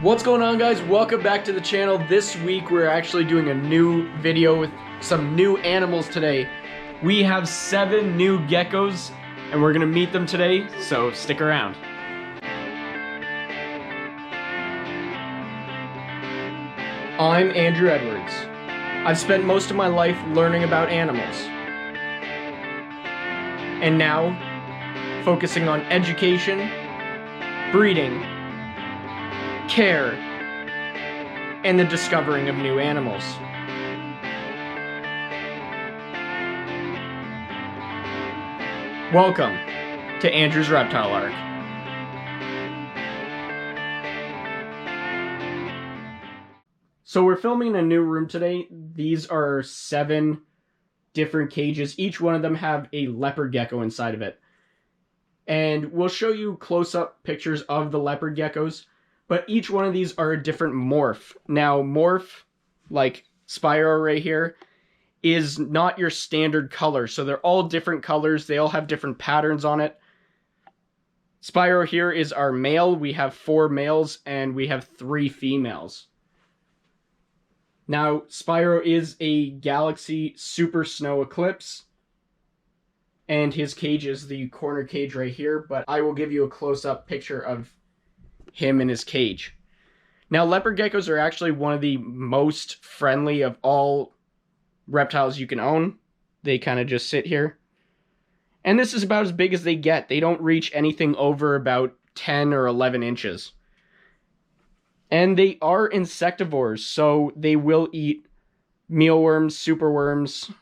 What's going on, guys? Welcome back to the channel. This week we're actually doing a new video with some new animals today. We have 7 new geckos and we're gonna meet them today, so stick around. I'm Andrew Edwards. I've spent most of my life learning about animals. And now, focusing on education, breeding, care, and the discovering of new animals. Welcome to Andrew's Reptile Arc. So we're filming in a new room today. These are 7 different cages. Each one of them have a leopard gecko inside of it. And we'll show you close-up pictures of the leopard geckos. But each one of these are a different morph. Now, morph, like Spyro right here, is not your standard color. So they're all different colors. They all have different patterns on it. Spyro here is our male. We have 4 males and we have 3 females. Now, Spyro is a Galaxy Super Snow Eclipse. And his cage is the corner cage right here. But I will give you a close-up picture of him in his cage. Now, leopard geckos are actually one of the most friendly of all reptiles you can own. They kind of just sit here. And this is about as big as they get. They don't reach anything over about 10 or 11 inches. And they are insectivores, so they will eat mealworms, superworms,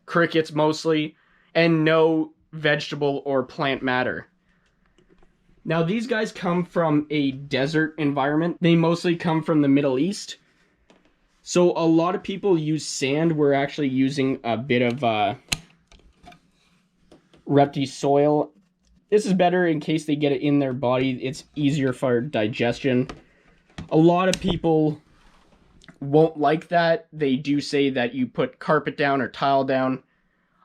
crickets mostly, and no vegetable or plant matter. Now, these guys come from a desert environment. They mostly come from the Middle East. So a lot of people use sand. We're actually using a bit of Reptile soil. This is better in case they get it in their body. It's easier for digestion. A lot of people won't like that. They do say that you put carpet down or tile down.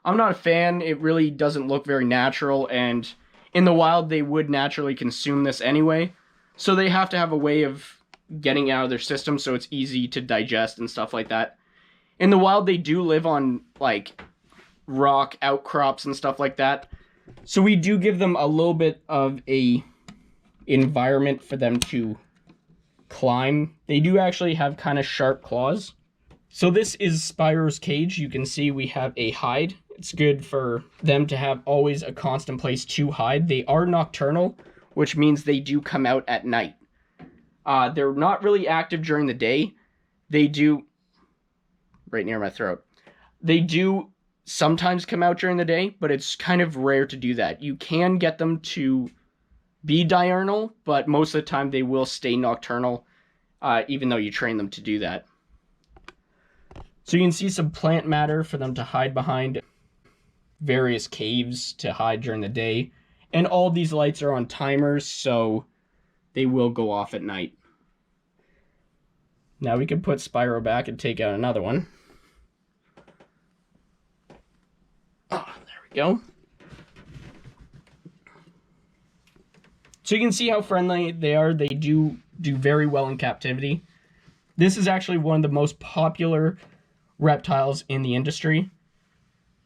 I'm not a fan. It really doesn't look very natural, and in the wild, they would naturally consume this anyway, so they have to have a way of getting out of their system so it's easy to digest and stuff like that. In the wild, they do live on, like, rock outcrops and stuff like that, so we do give them a little bit of a environment for them to climb. They do actually have kind of sharp claws. So this is Spyro's cage. You can see we have a hide. It's good for them to have always a constant place to hide. They are nocturnal, which means they do come out at night. They're not really active during the day. They do, right near my throat. They do sometimes come out during the day, but it's kind of rare to do that. You can get them to be diurnal, but most of the time they will stay nocturnal, even though you train them to do that. So you can see some plant matter for them to hide behind, various caves to hide during the day, and all these lights are on timers, so they will go off at night. Now we can put Spyro back and take out another one. Ah, there we go. So you can see how friendly they are. They do very well in captivity. This is actually one of the most popular reptiles in the industry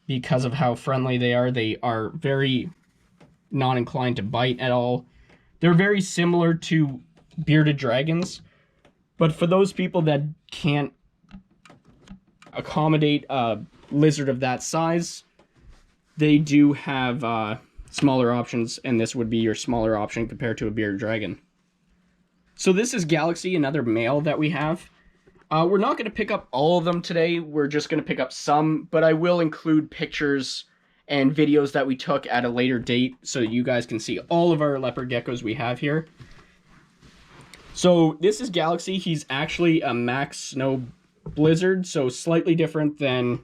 because of how friendly they are. They are very not inclined to bite at all. They're very similar to bearded dragons, but for those people that can't accommodate a lizard of that size, they do have smaller options, and this would be your smaller option compared to a bearded dragon. So this is Galaxy, another male that we have. We're not going to pick up all of them today. We're just going to pick up some, but I will include pictures and videos that we took at a later date so that you guys can see all of our leopard geckos we have here. So this is Galaxy. He's actually a max snow blizzard, so slightly different than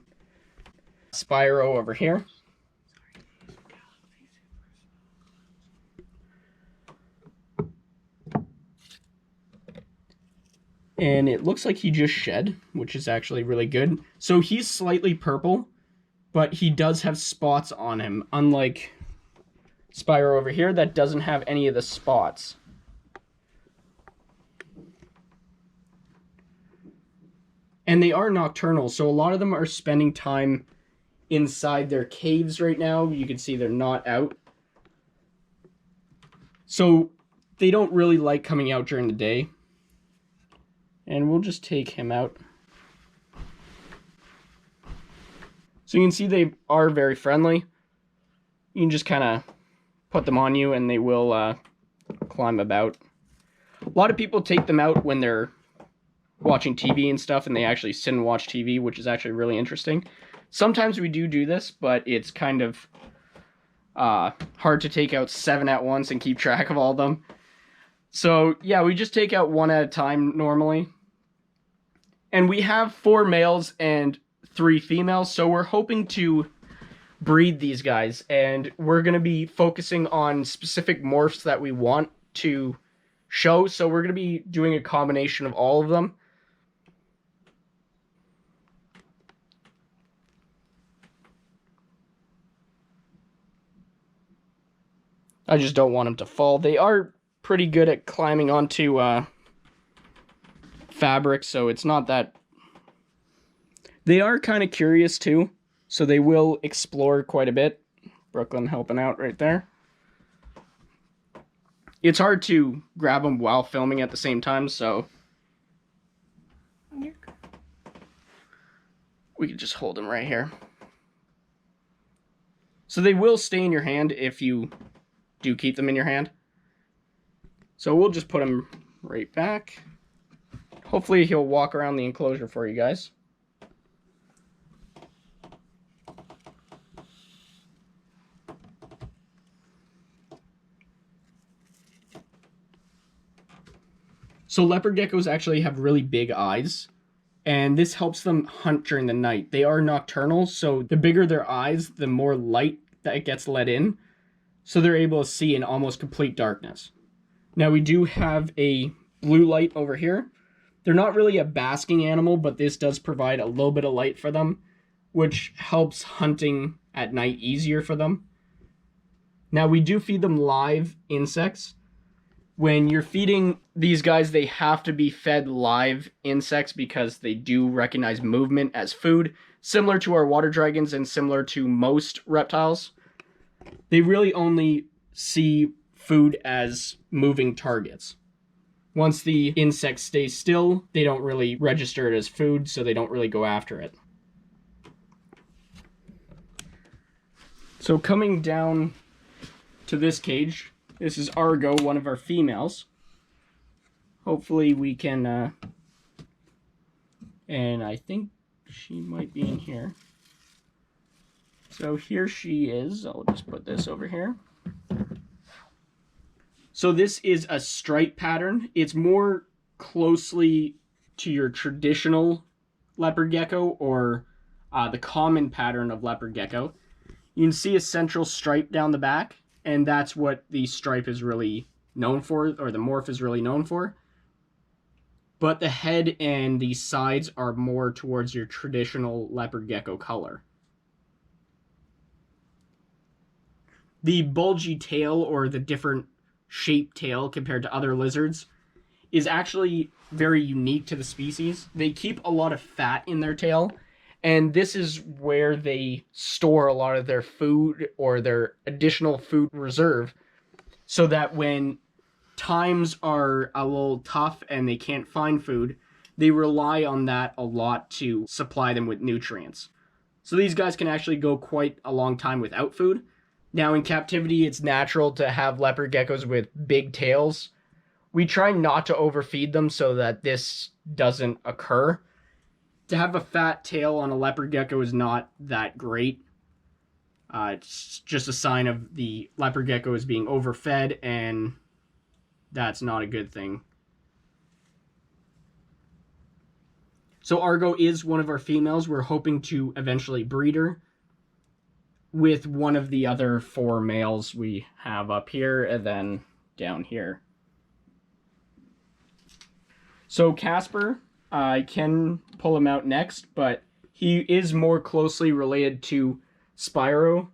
Spyro over here. And it looks like he just shed, which is actually really good. So he's slightly purple, but he does have spots on him, unlike Spyro over here that doesn't have any of the spots. And they are nocturnal, so a lot of them are spending time inside their caves right now. You can see they're not out. So they don't really like coming out during the day. And we'll just take him out. So you can see they are very friendly. You can just kind of put them on you and they will climb about. A lot of people take them out when they're watching TV and stuff, and they actually sit and watch TV, which is actually really interesting. Sometimes we do this, but it's kind of hard to take out 7 at once and keep track of all of them. So yeah, we just take out 1 at a time normally. And we have 4 males and 3 females, so we're hoping to breed these guys, and we're going to be focusing on specific morphs that we want to show, so we're going to be doing a combination of all of them. I just don't want them to fall. They are pretty good at climbing onto fabric, so it's not that... They are kind of curious too, so they will explore quite a bit. Brooklyn helping out right there. It's hard to grab them while filming at the same time, so we can just hold them right here. So they will stay in your hand if you do keep them in your hand. So we'll just put him right back. Hopefully he'll walk around the enclosure for you guys. So leopard geckos actually have really big eyes, and this helps them hunt during the night. They are nocturnal, so the bigger their eyes, the more light that gets let in, so they're able to see in almost complete darkness. Now we do have a blue light over here. They're not really a basking animal, but this does provide a little bit of light for them, which helps hunting at night easier for them. Now we do feed them live insects. When you're feeding these guys, they have to be fed live insects because they do recognize movement as food, similar to our water dragons and similar to most reptiles. They really only see food as moving targets. Once the insect stays still, they don't really register it as food, so they don't really go after it. So coming down to this cage, this is Argo, one of our females. Hopefully we can, and I think she might be in here. So here she is. I'll just put this over here. So this is a stripe pattern. It's more closely to your traditional leopard gecko, or the common pattern of leopard gecko. You can see a central stripe down the back, and that's what the stripe is really known for, or the morph is really known for. But the head and the sides are more towards your traditional leopard gecko color. The bulgy tail, or the different shaped tail compared to other lizards, is actually very unique to the species. They keep a lot of fat in their tail, and this is where they store a lot of their food or their additional food reserve, so that when times are a little tough and they can't find food, they rely on that a lot to supply them with nutrients. So these guys can actually go quite a long time without food. Now in captivity, it's natural to have leopard geckos with big tails. We try not to overfeed them so that this doesn't occur. To have a fat tail on a leopard gecko is not that great. It's just a sign of the leopard gecko is being overfed, and that's not a good thing. So Argo is one of our females. We're hoping to eventually breed her with one of the other 4 males we have up here and then down here. So Casper, I can pull him out next, but he is more closely related to Spyro,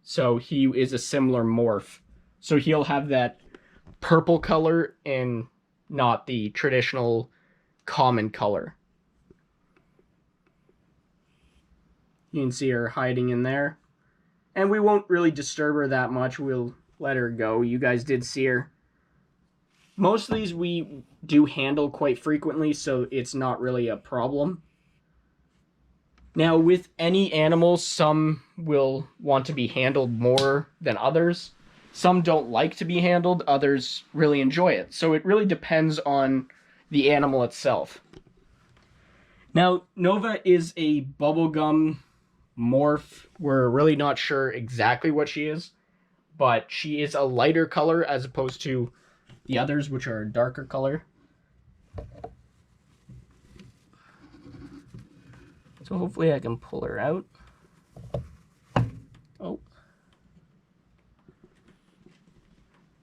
so he is a similar morph. So he'll have that purple color and not the traditional common color. You can see her hiding in there. And we won't really disturb her that much. We'll let her go. You guys did see her. Most of these we do handle quite frequently, so it's not really a problem. Now, with any animal, some will want to be handled more than others. Some don't like to be handled, others really enjoy it. So it really depends on the animal itself. Now, Nova is a bubblegum morph. We're really not sure exactly what she is, but she is a lighter color as opposed to the others, which are a darker color. So hopefully I can pull her out. Oh.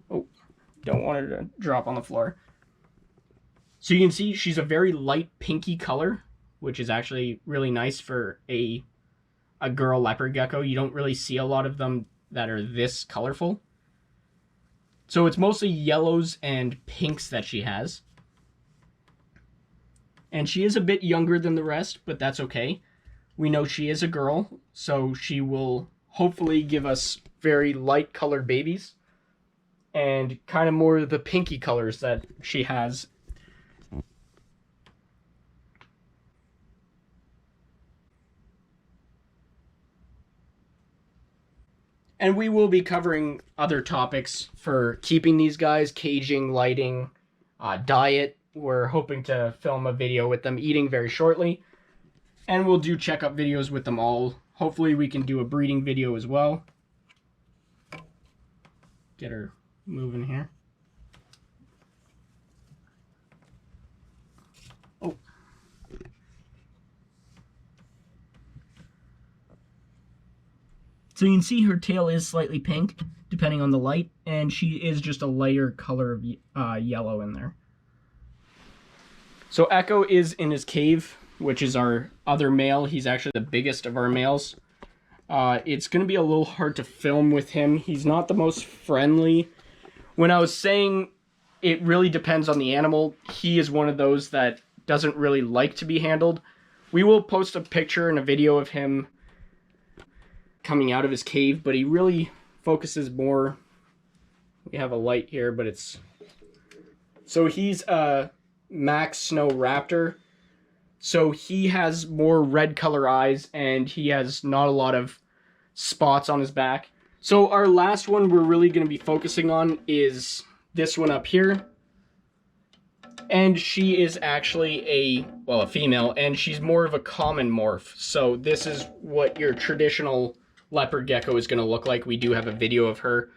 Oh, don't want her to drop on the floor. So you can see she's a very light pinky color, which is actually really nice for a girl leopard gecko. You don't really see a lot of them that are this colorful. So it's mostly yellows and pinks that she has. And she is a bit younger than the rest, but that's okay. We know she is a girl, so she will hopefully give us very light colored babies. And kind of more of the pinky colors that she has. And we will be covering other topics for keeping these guys, caging, lighting, diet. We're hoping to film a video with them eating very shortly. And we'll do checkup videos with them all. Hopefully we can do a breeding video as well. Get her moving here. Oh. So you can see her tail is slightly pink, depending on the light, and she is just a lighter color of yellow in there. So Echo is in his cave, which is our other male. He's actually the biggest of our males. It's going to be a little hard to film with him. He's not the most friendly. When I was saying it really depends on the animal, he is one of those that doesn't really like to be handled. We will post a picture and a video of him coming out of his cave, but he really focuses more. We have a light here, but it's... So he's a Max Snow Raptor. So he has more red color eyes, and he has not a lot of spots on his back. So our last one we're really going to be focusing on is this one up here. And she is actually a female, and she's more of a common morph. So this is what your traditional leopard gecko is going to look like. We do have a video of her.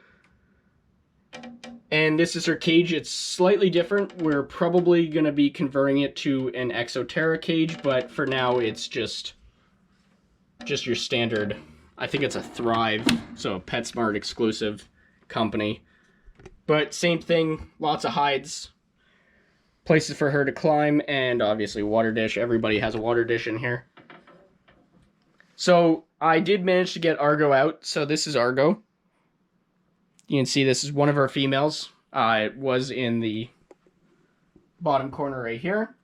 And this is her cage. It's slightly different. We're probably going to be converting it to an Exoterra cage, but for now it's just your standard. I think it's a Thrive, so a PetSmart exclusive company. But same thing, lots of hides, places for her to climb, and obviously water dish. Everybody has a water dish in here. So I did manage to get Argo out. So this is Argo. You can see this is one of our females. It was in the bottom corner right here.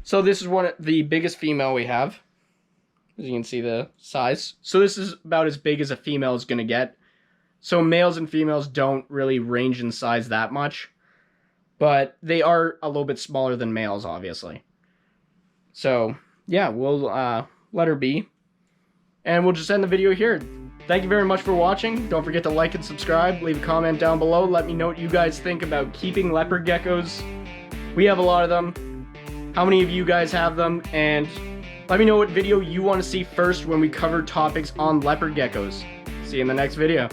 So this is the biggest female we have. As you can see the size. So this is about as big as a female is going to get. So males and females don't really range in size that much. But they are a little bit smaller than males, obviously. So yeah, we'll let her be. And we'll just end the video here. Thank you very much for watching. Don't forget to like and subscribe. Leave a comment down below. Let me know what you guys think about keeping leopard geckos. We have a lot of them. How many of you guys have them? And let me know what video you want to see first when we cover topics on leopard geckos. See you in the next video.